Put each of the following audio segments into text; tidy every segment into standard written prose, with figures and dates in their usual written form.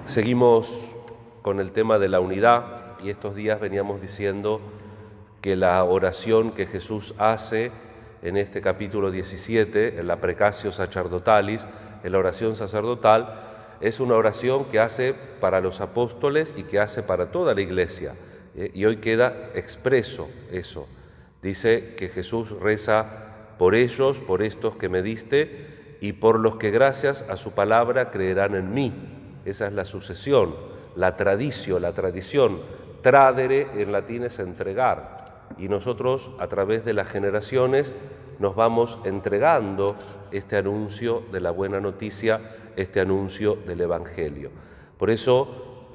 Seguimos con el tema de la unidad y estos días veníamos diciendo que la oración que Jesús hace en este capítulo 17, en la Precatio Sacerdotali's, en la oración sacerdotal, es una oración que hace para los apóstoles y que hace para toda la Iglesia. Y hoy queda expreso eso. Dice que Jesús reza por ellos, por estos que me diste, y por los que gracias a su palabra creerán en mí. Esa es la sucesión, la tradición. Tradere en latín es entregar. Y nosotros a través de las generaciones nos vamos entregando este anuncio de la buena noticia, este anuncio del Evangelio. Por eso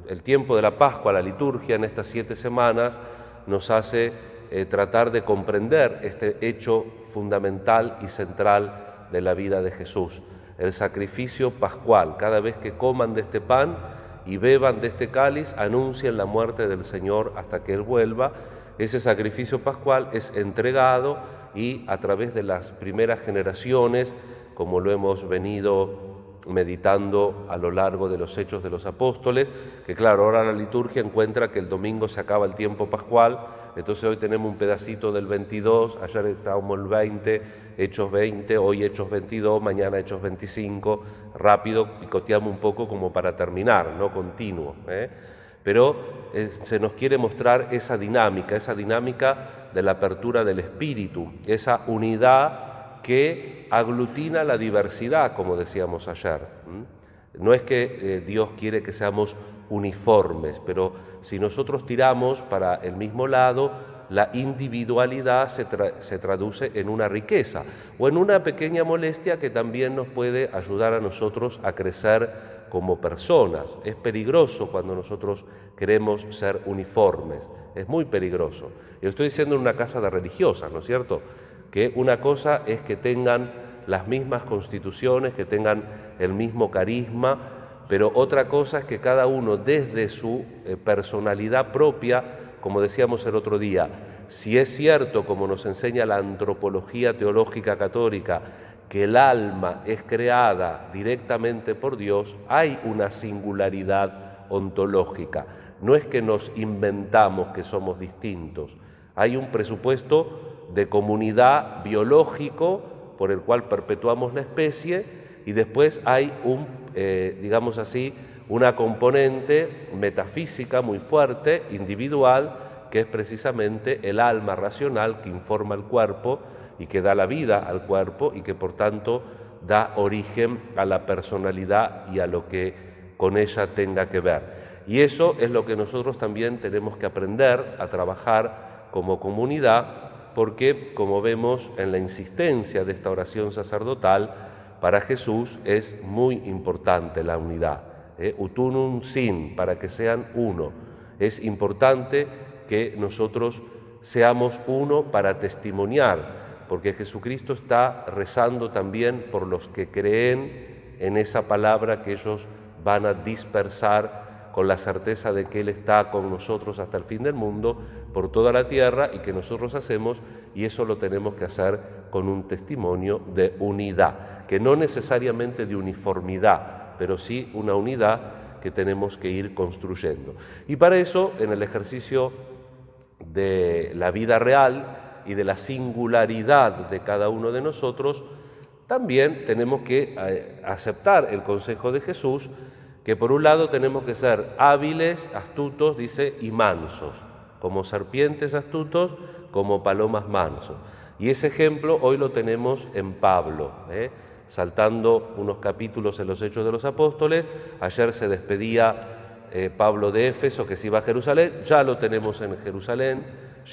el tiempo de la Pascua, la liturgia en estas 7 semanas nos hace tratar de comprender este hecho fundamental y central de la vida de Jesús, el sacrificio pascual. Cada vez que coman de este pan y beban de este cáliz, anuncian la muerte del Señor hasta que Él vuelva. Ese sacrificio pascual es entregado y a través de las primeras generaciones, como lo hemos venido meditando a lo largo de los Hechos de los Apóstoles, que claro, ahora la liturgia encuentra que el domingo se acaba el tiempo pascual, entonces hoy tenemos un pedacito del 22, ayer estábamos el 20, Hechos 20, hoy Hechos 22, mañana Hechos 25, rápido, picoteamos un poco como para terminar, no continuo, pero se nos quiere mostrar esa dinámica de la apertura del espíritu, esa unidad que aglutina la diversidad, como decíamos ayer. No es que Dios quiere que seamos uniformes, pero si nosotros tiramos para el mismo lado, la individualidad se traduce en una riqueza o en una pequeña molestia que también nos puede ayudar a nosotros a crecer como personas. Es peligroso cuando nosotros queremos ser uniformes, es muy peligroso. Yo estoy diciendo en una casa de religiosas, ¿no es cierto?, que una cosa es que tengan las mismas constituciones, que tengan el mismo carisma, pero otra cosa es que cada uno desde su personalidad propia, como decíamos el otro día, si es cierto, como nos enseña la antropología teológica católica, que el alma es creada directamente por Dios, hay una singularidad ontológica. No es que nos inventamos que somos distintos, hay un presupuesto de comunidad biológico por el cual perpetuamos la especie y después hay digamos así, una componente metafísica muy fuerte, individual, que es precisamente el alma racional que informa el cuerpo y que da la vida al cuerpo y que por tanto da origen a la personalidad y a lo que con ella tenga que ver. Y eso es lo que nosotros también tenemos que aprender a trabajar como comunidad, porque, como vemos en la insistencia de esta oración sacerdotal, para Jesús es muy importante la unidad. Utunum sin, para que sean uno. Es importante que nosotros seamos uno para testimoniar, porque Jesucristo está rezando también por los que creen en esa palabra que ellos van a dispersar con la certeza de que Él está con nosotros hasta el fin del mundo, por toda la tierra, y que nosotros hacemos, y eso lo tenemos que hacer con un testimonio de unidad, que no necesariamente de uniformidad, pero sí una unidad que tenemos que ir construyendo. Y para eso, en el ejercicio de la vida real y de la singularidad de cada uno de nosotros, también tenemos que aceptar el consejo de Jesús, que por un lado tenemos que ser hábiles, astutos, dice, y mansos, como serpientes astutos, como palomas mansos. Y ese ejemplo hoy lo tenemos en Pablo, saltando unos capítulos en los Hechos de los Apóstoles. Ayer se despedía Pablo de Éfeso, que se iba a Jerusalén, ya lo tenemos en Jerusalén,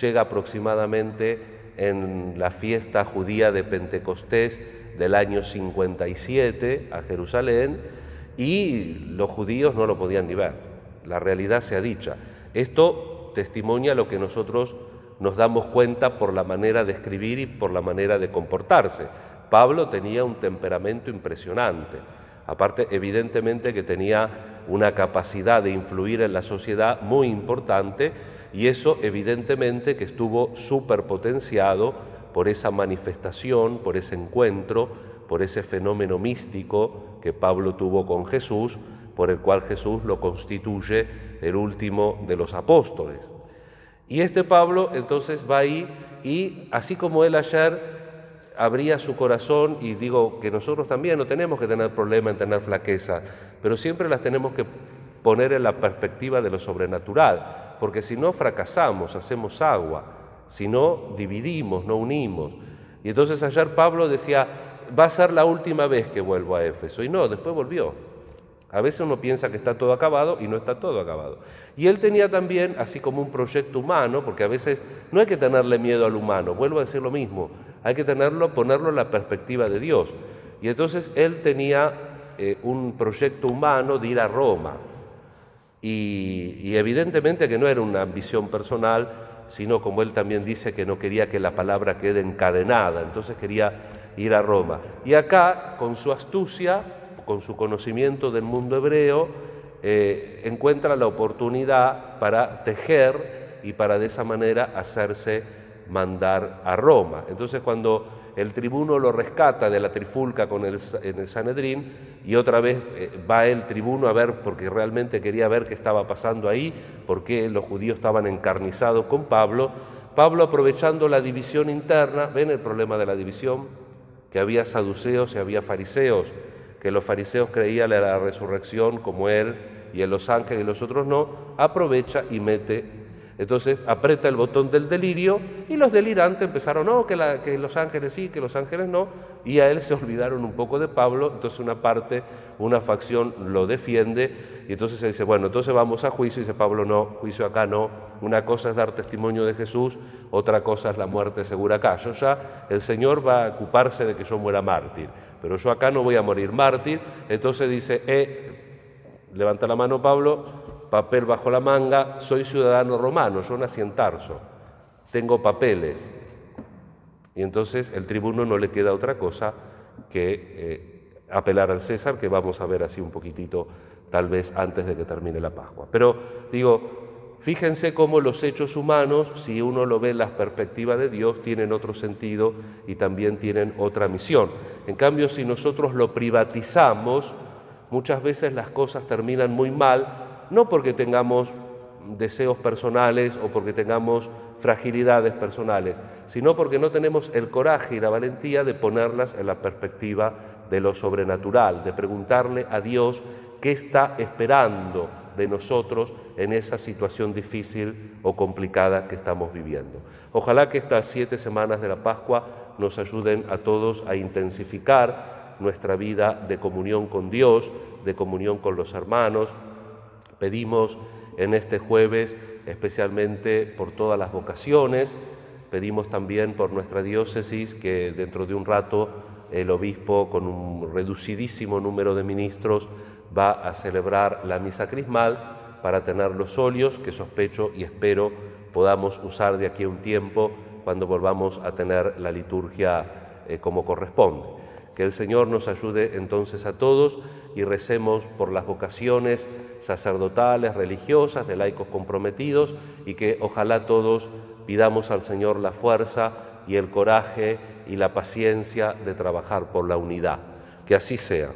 llega aproximadamente en la fiesta judía de Pentecostés del año 57 a Jerusalén, y los judíos no lo podían ni ver, la realidad sea dicha. Esto testimonia lo que nosotros nos damos cuenta por la manera de escribir y por la manera de comportarse. Pablo tenía un temperamento impresionante, aparte evidentemente que tenía una capacidad de influir en la sociedad muy importante, y eso evidentemente que estuvo superpotenciado por esa manifestación, por ese encuentro, por ese fenómeno místico que Pablo tuvo con Jesús, por el cual Jesús lo constituye el último de los apóstoles. Y este Pablo entonces va ahí y así como él ayer abría su corazón, y digo que nosotros también no tenemos que tener problema en tener flaqueza, pero siempre las tenemos que poner en la perspectiva de lo sobrenatural, porque si no fracasamos, hacemos agua, si no dividimos, no unimos. Y entonces ayer Pablo decía, va a ser la última vez que vuelvo a Éfeso, y no, después volvió. A veces uno piensa que está todo acabado y no está todo acabado. Y él tenía también, así como un proyecto humano, porque a veces no hay que tenerle miedo al humano, vuelvo a decir lo mismo, hay que ponerlo en la perspectiva de Dios. Y entonces él tenía un proyecto humano de ir a Roma. Y evidentemente que no era una ambición personal, sino como él también dice que no quería que la palabra quede encadenada, entonces quería ir a Roma. Y acá, con su astucia, con su conocimiento del mundo hebreo, encuentra la oportunidad para tejer y para de esa manera hacerse mandar a Roma. Entonces cuando el tribuno lo rescata de la trifulca en el Sanedrín, y otra vez va el tribuno a ver, porque realmente quería ver qué estaba pasando ahí, por qué los judíos estaban encarnizados con Pablo, aprovechando la división interna, ¿ven el problema de la división? Que había saduceos y había fariseos, que los fariseos creían en la resurrección como él y en los ángeles y los otros no, aprovecha y mete. Entonces aprieta el botón del delirio y los delirantes empezaron, no, que los ángeles sí, que los ángeles no, y a él se olvidaron un poco de Pablo, entonces una facción lo defiende, y entonces se dice, bueno, entonces vamos a juicio, y dice Pablo, no, juicio acá no, una cosa es dar testimonio de Jesús, otra cosa es la muerte segura acá, el Señor va a ocuparse de que yo muera mártir, pero yo acá no voy a morir mártir, entonces dice, levanta la mano Pablo, papel bajo la manga, soy ciudadano romano, yo nací en Tarso, tengo papeles. Y entonces el tribuno no le queda otra cosa que apelar al César, que vamos a ver así un poquitito, tal vez antes de que termine la Pascua. Pero digo, fíjense cómo los hechos humanos, si uno lo ve en la perspectiva de Dios, tienen otro sentido y también tienen otra misión. En cambio, si nosotros lo privatizamos, muchas veces las cosas terminan muy mal, no porque tengamos deseos personales o porque tengamos fragilidades personales, sino porque no tenemos el coraje y la valentía de ponerlas en la perspectiva de lo sobrenatural, de preguntarle a Dios qué está esperando de nosotros en esa situación difícil o complicada que estamos viviendo. Ojalá que estas 7 semanas de la Pascua nos ayuden a todos a intensificar nuestra vida de comunión con Dios, de comunión con los hermanos. Pedimos en este jueves especialmente por todas las vocaciones, pedimos también por nuestra diócesis que dentro de un rato el obispo con un reducidísimo número de ministros va a celebrar la misa crismal para tener los óleos que sospecho y espero podamos usar de aquí a un tiempo cuando volvamos a tener la liturgia como corresponde. Que el Señor nos ayude entonces a todos y recemos por las vocaciones sacerdotales, religiosas, de laicos comprometidos, y que ojalá todos pidamos al Señor la fuerza y el coraje y la paciencia de trabajar por la unidad. Que así sea.